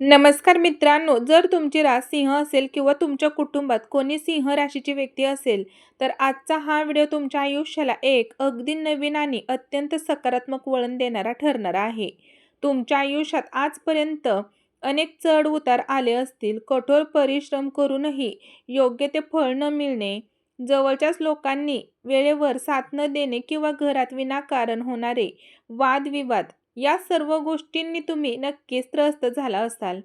नमस्कार मित्रांनो, जर तुमची रास सिंह असेल किंवा तुमच्या कुटुंबात कोणी सिंह राशीची व्यक्ती असेल, तर आजचा हा व्हिडिओ तुमच्या आयुष्याला एक अगदी नवीन आणि अत्यंत सकारात्मक वळण देणारा ठरणार आहे. तुमच्या आयुष्यात आजपर्यंत अनेक चढ-उतार आले असतील, कठोर परिश्रम करूनही योग्य ते फळ न मिळणे, जवळच्याच लोकांनी वेळेवर साथ न देणे किंवा घरात विनाकारण होणारे वादविवाद या सर्व गोष्टींनी तुम्ही नक्कीच त्रस्त झाला असाल.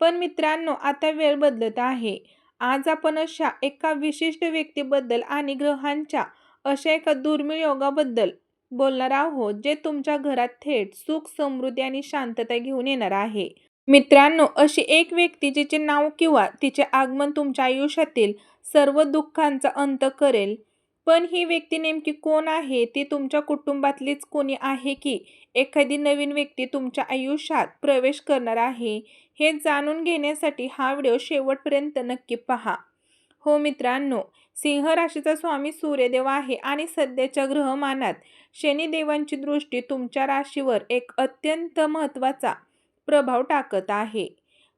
पण मित्रांनो, आता वेळ बदलत आहे. आज आपण अशा एका विशिष्ट व्यक्तीबद्दल आणि ग्रहांच्या अशा एका दुर्मिळ योगाबद्दल बोलणार आहोत, जे तुमच्या घरात थेट सुख, समृद्धी आणि शांतता घेऊन येणार आहे. मित्रांनो, अशी एक व्यक्ती जिचे नाव किंवा तिचे आगमन तुमच्या आयुष्यातील सर्व दुःखांचा अंत करेल. पण ही व्यक्ती नेमकी कोण आहे? ती तुमच्या कुटुंबातलीच कोणी आहे की एखादी नवीन व्यक्ती तुमच्या आयुष्यात प्रवेश करणार आहे? हे जाणून घेण्यासाठी हा व्हिडिओ शेवटपर्यंत नक्की पहा. हो मित्रांनो, सिंह राशीचा स्वामी सूर्यदेव आहे आणि सध्याच्या ग्रहमानात शनिदेवांची दृष्टी तुमच्या राशीवर एक अत्यंत महत्त्वाचा प्रभाव टाकत आहे.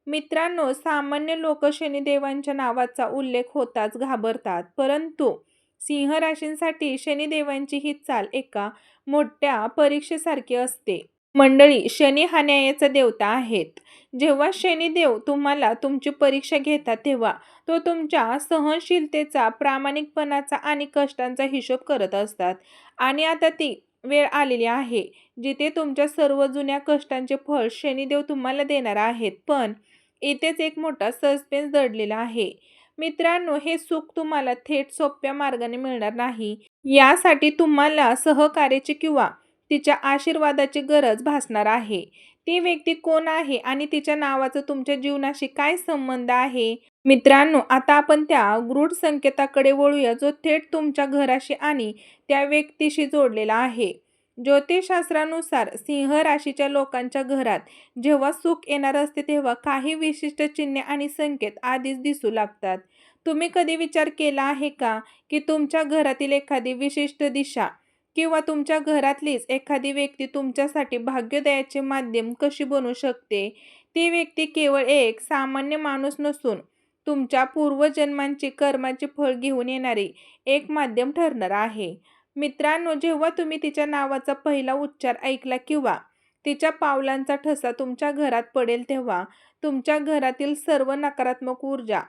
मित्रांनो, सामान्य लोक शनिदेवांच्या नावाचा उल्लेख होताच घाबरतात, परंतु सिंह राशींसाठी शनिदेवांची ही चाल एका मोठ्या परीक्षेसारखी असते. मंडळी, शनी हा न्यायाचा देवता आहेत. जेव्हा शनिदेव तुम्हाला तुमची परीक्षा घेतात, तेव्हा तो तुमच्या सहनशीलतेचा, प्रामाणिकपणाचा आणि कष्टांचा हिशोब करत असतात. आणि आता ती वेळ आलेली आहे, जिथे तुमच्या सर्व जुन्या कष्टांचे फळ शनिदेव तुम्हाला देणार आहेत. पण इथेच एक मोठा सस्पेन्स दडलेला आहे. मित्रांनो, हे सुख तुम्हाला थेट सोप्या मार्गाने मिळणार नाही. यासाठी तुम्हाला सहकार्याची किंवा तिच्या आशीर्वादाची गरज भासणार आहे. ती व्यक्ती कोण आहे आणि तिच्या नावाचा तुमच्या जीवनाशी काय संबंध आहे? मित्रांनो, आता आपण त्या गूढ संकेताकडे वळूया, जो थेट तुमच्या घराशी आणि त्या व्यक्तीशी जोडलेला आहे. ज्योतिषशास्त्रानुसार सिंह राशीच्या लोकांच्या घरात जेव्हा सुख येणार असते, तेव्हा काही विशिष्ट चिन्हे आणि संकेत आधीच दिसू लागतात. तुम्ही कधी विचार केला आहे का, की तुमच्या घरातील एखादी विशिष्ट दिशा किंवा तुमच्या घरातलीच एखादी व्यक्ती तुमच्यासाठी भाग्योदयाचे माध्यम कशी बनू शकते? ती व्यक्ती केवळ एक सामान्य माणूस नसून तुमच्या पूर्वजन्मांची कर्माचे फळ घेऊन येणारी एक माध्यम ठरणार आहे. मित्रांनो, जेव्हा तुम्ही तिच्या नावाचा पहिला उच्चार ऐकला किंवा तिच्या पावलांचा ठसा तुमच्या घरात पडेल, तेव्हा तुमच्या घरातील सर्व नकारात्मक ऊर्जा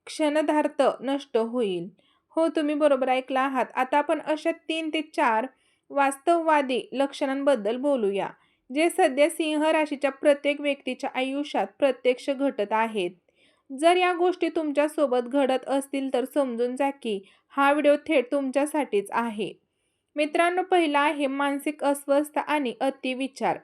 क्षणधार्त नष्ट होईल. हो, तुम्ही बरोबर ऐकला आहात. आता आपण अशा 3 ते 4 वास्तववादी लक्षणांबद्दल बोलूया, जे सध्या सिंह राशीच्या प्रत्येक व्यक्तीच्या आयुष्यात प्रत्यक्ष घटत आहेत. जर या गोष्टी तुमच्यासोबत घडत असतील, तर समजून जा की हा व्हिडिओ थेट तुमच्यासाठीच आहे. मित्रांनो, पहिला आहे मानसिक अस्वस्थता आणि अतिविचार.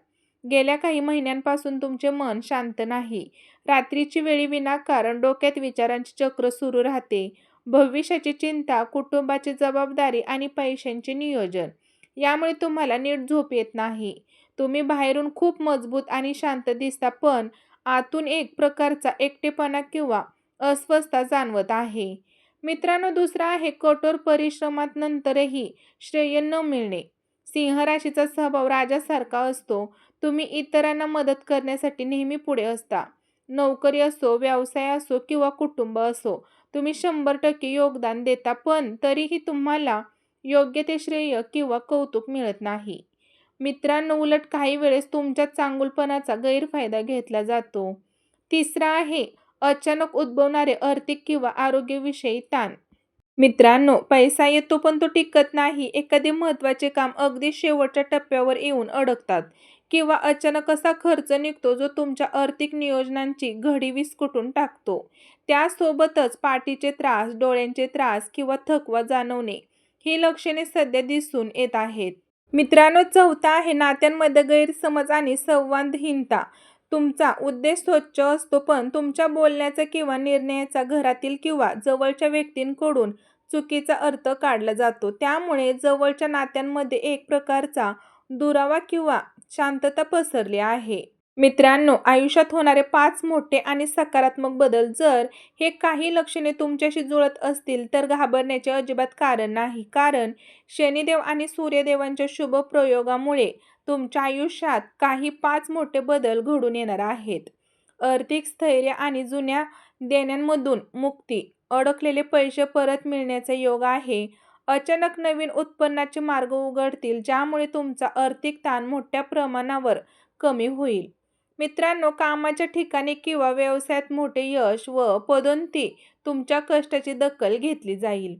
गेल्या काही महिन्यांपासून तुमचे मन शांत नाही. रात्रीची वेळी विनाकारण डोक्यात विचारांचे चक्र सुरू राहते. भविष्याची चिंता, कुटुंबाची जबाबदारी आणि पैशांचे नियोजन यामुळे तुम्हाला नीट झोप येत नाही. तुम्ही बाहेरून खूप मजबूत आणि शांत दिसता, पण आतून एक प्रकारचा एकटेपणा किंवा अस्वस्थता जाणवत आहे. मित्रांनो, दुसरा आहे कठोर परिश्रमात नंतरही श्रेय न मिळणे. सिंह राशीचा स्वभाव राजासारखा असतो. तुम्ही इतरांना मदत करण्यासाठी नेहमी पुढे असता. नोकरी असो, व्यवसाय असो किंवा कुटुंब असो, तुम्ही 100% योगदान देता, पण तरीही तुम्हाला योग्य ते श्रेय किंवा कौतुक मिळत नाही. मित्रांनो, उलट काही वेळेस तुमच्या चांगुलपणाचा गैरफायदा घेतला जातो. तिसरा आहे अचानक उद्भवणारे आर्थिक किंवा आरोग्यविषयी ताण. मित्रांनो, पैसा येतो पण तो टिकत नाही. एखादे महत्त्वाचे काम अगदी शेवटच्या टप्प्यावर येऊन अडकतात किंवा अचानक असा खर्च निघतो, जो तुमच्या आर्थिक नियोजनांची घडी विस्कटून टाकतो. त्यासोबतच पाठीचे त्रास, डोळ्यांचे त्रास किंवा थकवा जाणवणे ही लक्षणे सध्या दिसून येत आहेत. मित्रांनो, चौथा आहे नात्यांमध्ये गैरसमज आणि संवादहीनता. तुमचा उद्देश स्वच्छ असतो, पण तुमच्या बोलण्याचा किंवा निर्णयाचा घरातील किंवा जवळच्या व्यक्तींकडून चुकीचा अर्थ काढला जातो. त्यामुळे जवळच्या नात्यांमध्ये एक प्रकारचा दुरावा किंवा शांतता पसरली आहे. मित्रांनो, आयुष्यात होणारे 5 मोठे आणि सकारात्मक बदल, जर हे काही लक्षणे तुमच्याशी जुळत असतील, तर घाबरण्याचे अजिबात कारण नाही. कारण शनिदेव आणि सूर्यदेवांच्या शुभ प्रयोगामुळे तुमच्या आयुष्यात काही 5 मोठे बदल घडून येणार आहेत. आर्थिक स्थैर्य आणि जुन्या देण्यांमधून मुक्ती. अडकलेले पैसे परत मिळण्याचा योग आहे. अचानक नवीन उत्पन्नाचे मार्ग उघडतील, ज्यामुळे तुमचा आर्थिक ताण मोठ्या प्रमाणावर कमी होईल. मित्रांनो, कामाच्या ठिकाणी किंवा व्यवसायात मोठे यश व पदोन्नती तुमच्या कष्टाची दखल घेतली जाईल.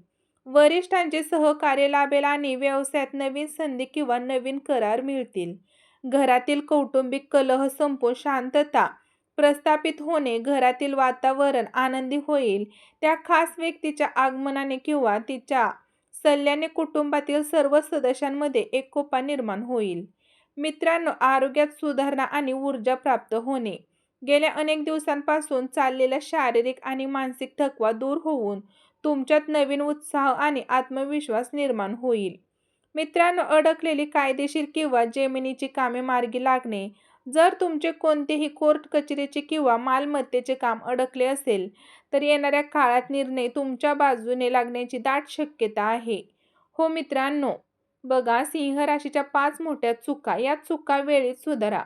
वरिष्ठांचे सहकार्य लाभेल आणि व्यवसायात नवीन संधी किंवा नवीन करार मिळतील. घरातील कौटुंबिक कलह संपून शांतता प्रस्थापित होणे. घरातील वातावरण आनंदी होईल. त्या खास व्यक्तीच्या आगमनाने किंवा तिच्या सल्ल्याने कुटुंबातील सर्व सदस्यांमध्ये एकोपा निर्माण होईल. मित्रांनो, आरोग्यात सुधारणा आणि ऊर्जा प्राप्त होणे. गेल्या अनेक दिवसांपासून चाललेला शारीरिक आणि मानसिक थकवा दूर होऊन तुमच्यात नवीन उत्साह आणि आत्मविश्वास निर्माण होईल. मित्रांनो, अडकलेली कायदेशीर किंवा जमिनीची कामे मार्गी लागणे. जर तुमचे कोणतेही कोर्ट कचेरीचे किंवा मालमत्तेचे काम अडकले असेल, तर येणाऱ्या काळात निर्णय तुमच्या बाजूने लागण्याची दाट शक्यता आहे. हो मित्रांनो, बघा, सिंह राशीच्या 5 मोठ्या चुका. या चुका वेळीच सुधारा.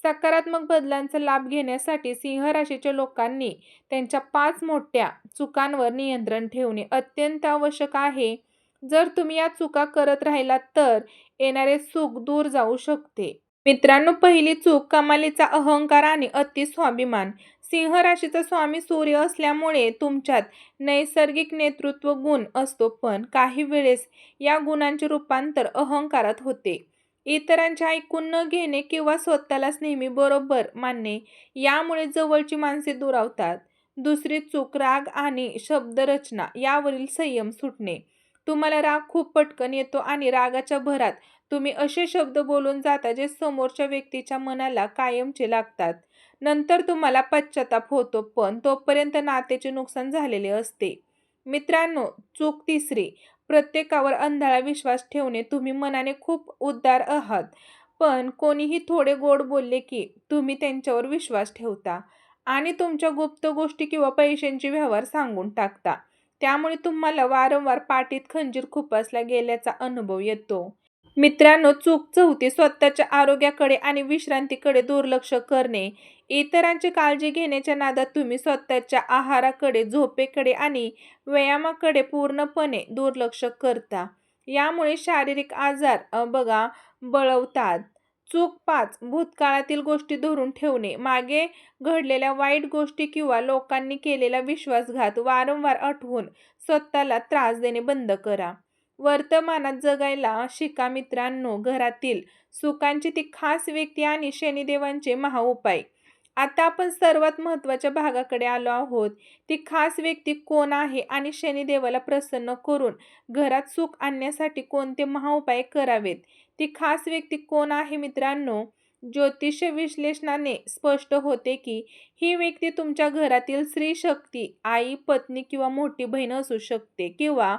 सकारात्मक बदलांचा लाभ घेण्यासाठी सिंह राशीच्या लोकांनी त्यांच्या 5 मोठ्या चुकांवर नियंत्रण ठेवणे अत्यंत आवश्यक आहे. जर तुम्ही या चुका करत राहिलात तर येणारे सुख दूर जाऊ शकते. मित्रांनो, पहिली चूक कमालीचा अहंकार आणि अति स्वाभिमान. सिंह राशीचा स्वामी सूर्य असल्यामुळे तुमच्यात नैसर्गिक नेतृत्व गुण असतो, पण काही वेळेस या गुणांचे रूपांतर अहंकारात होते. इतरांचे ऐकून न घेणे किंवा स्वतःलाच नेहमी बरोबर मानणे, यामुळे जवळची माणसे दुरावतात. दुसरी चूक राग आणि शब्दरचना यावरील संयम सुटणे. तुम्हाला राग खूप पटकन येतो आणि रागाच्या भरात तुम्ही असे शब्द बोलून जाता जे समोरच्या व्यक्तीच्या मनाला कायमचे लागतात. नंतर तुम्हाला पश्चाताप होतो, पण तोपर्यंत नात्याचे नुकसान झालेले असते. मित्रांनो, चूक तिसरी, प्रत्येकावर अंधाळा विश्वास ठेवणे. तुम्ही मनाने खूप उदार आहात, पण कोणीही थोडे गोड बोलले की तुम्ही त्यांच्यावर विश्वास ठेवता आणि तुमच्या गुप्त गोष्टी किंवा पैशांचे व्यवहार सांगून टाकता. त्यामुळे तुम्हाला वारंवार पाठीत खंजीर खुपसला गेल्याचा अनुभव येतो. मित्रांनो, चूक चौथी, स्वतःच्या आरोग्याकडे आणि विश्रांतीकडे दुर्लक्ष करणे. इतरांची काळजी घेण्याच्या नादात तुम्ही स्वतःच्या आहाराकडे, झोपेकडे आणि व्यायामाकडे पूर्णपणे दुर्लक्ष करता. यामुळे शारीरिक आजार बळवतात. चूक 5, भूतकाळातील गोष्टी धरून ठेवणे. मागे घडलेल्या वाईट गोष्टी किंवा लोकांनी केलेला विश्वासघात वारंवार आठवून स्वतःला त्रास देणे बंद करा. वर्तमानात जगायला शिका. मित्रांनो, घरातील सुखांची ती खास व्यक्ती आणि शनिदेवांचे महाउपाय. आता आपण सर्वात महत्त्वाच्या भागाकडे आलो आहोत. ती खास व्यक्ती कोण आहे आणि शनिदेवाला प्रसन्न करून घरात सुख आणण्यासाठी कोणते महाउपाय करावेत. ती खास व्यक्ती कोण आहे मित्रांनो? ज्योतिष विश्लेषणाने स्पष्ट होते की ही व्यक्ती तुमच्या घरातील स्त्री शक्ती, आई, पत्नी किंवा मोठी बहीण असू शकते, किंवा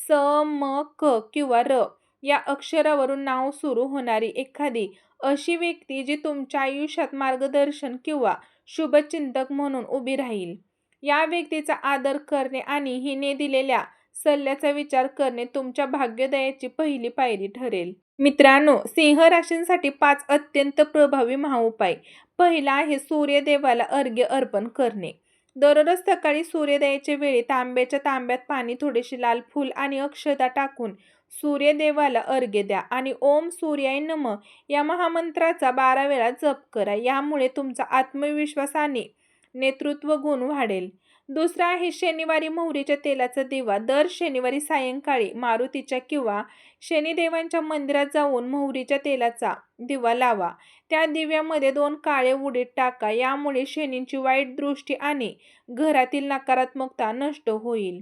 स, म, क किंवा र या अक्षरावरून नाव सुरू होणारी एखादी अशी व्यक्ती जी तुमच्या आयुष्यात मार्गदर्शन किंवा शुभचिंतक म्हणून उभी राहील. या व्यक्तीचा आदर करणे आणि हिने दिलेल्या सल्ल्याचा विचार करणे तुमच्या भाग्योदयाची पहिली पायरी ठरेल. मित्रांनो, सिंह राशींसाठी 5 अत्यंत प्रभावी महाउपाय. पहिला आहे सूर्यदेवाला अर्घ्य अर्पण करणे. दररोज सकाळी सूर्योदयाच्या वेळी तांब्याच्या तांब्यात पाणी, थोडेसे लाल फूल आणि अक्षता टाकून सूर्यदेवाला अर्घ्य द्या आणि ओम सूर्याय नमः या महामंत्राचा 12 वेळा जप करा. यामुळे तुमचा आत्मविश्वास आणि नेतृत्व गुण वाढेल. दुसरा आहे शनिवारी मोहरीच्या तेलाचा दिवा. दर शनिवारी सायंकाळी मारुतीच्या किंवा शनिदेवांच्या मंदिरात जाऊन मोहरीच्या तेलाचा दिवा लावा. त्या दिव्यामध्ये 2 काळे उडीद टाका. यामुळे शनींची वाईट दृष्टी आणि घरातील नकारात्मकता नष्ट होईल.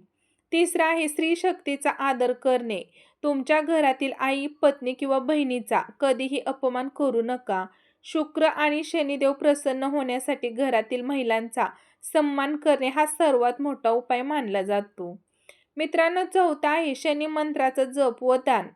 तिसरा आहे स्त्री शक्तीचा आदर करणे. तुमच्या घरातील आई, पत्नी किंवा बहिणीचा कधीही अपमान करू नका. शुक्र आणि शनिदेव प्रसन्न होण्यासाठी घरातील महिलांचा सन्मान करणे हा सर्वात मोठा उपाय मानला जातो. मित्रांनो, चौथा आहे शनी मंत्राचा जप व दान.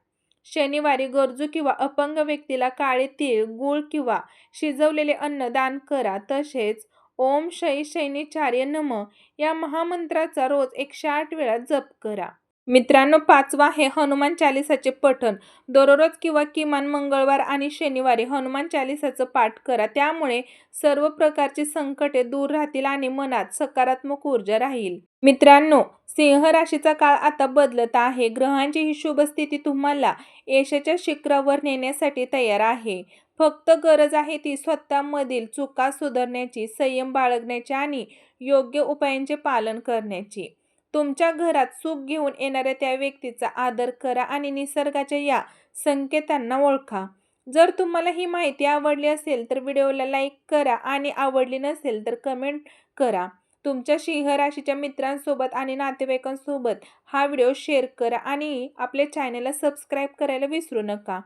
शनिवारी गरजू किंवा अपंग व्यक्तीला काळे तीळ, गूळ किंवा शिजवलेले अन्न दान करा. तसेच ओम शै शैनिचार्य नमः या महामंत्राचा रोज 108 वेळा जप करा. मित्रांनो, 5वा आहे हनुमान चालीसाचे पठण. दररोज किंवा किमान मंगळवार आणि शनिवारी हनुमान चालीसाचं पाठ करा. त्यामुळे सर्व प्रकारची संकटे दूर राहतील आणि मनात सकारात्मक ऊर्जा राहील. मित्रांनो, सिंह राशीचा काळ आता बदलत आहे. ग्रहांची ही शुभ स्थिती तुम्हाला यशाच्या शिखरावर नेण्यासाठी तयार आहे. फक्त गरज आहे ती स्वतःमधील चुका सुधारण्याची, संयम बाळगण्याची आणि योग्य उपायांचे पालन करण्याची. तुमच्या घरात सुख घेऊन येणाऱ्या त्या व्यक्तीचा आदर करा आणि निसर्गाच्या या संकेतांना ओळखा. जर तुम्हाला ही माहिती आवडली असेल तर व्हिडिओला लाईक करा आणि आवडली नसेल तर कमेंट करा. तुमच्या सिंह राशीच्या मित्रांसोबत आणि नातेवाईकांसोबत हा व्हिडिओ शेअर करा आणि आपल्या चॅनलला सबस्क्राईब करायला विसरू नका.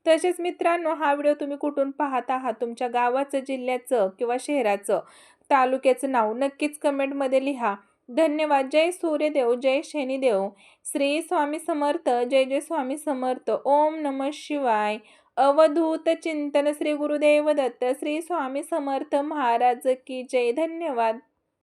तसेच मित्रांनो, हा व्हिडिओ तुम्ही कुठून पाहत आहात, तुमच्या गावाचं, जिल्ह्याचं किंवा शहराचं, तालुक्याचं नाव नक्कीच कमेंटमध्ये लिहा. धन्यवाद. जय सूर्यदेव, जय शनिदेव. श्री स्वामी समर्थ. जय जय स्वामी समर्थ. ओम नमः शिवाय. अवधूत चिंतन. श्री गुरुदेव दत्त. श्री स्वामी समर्थ महाराज की जय. धन्यवाद.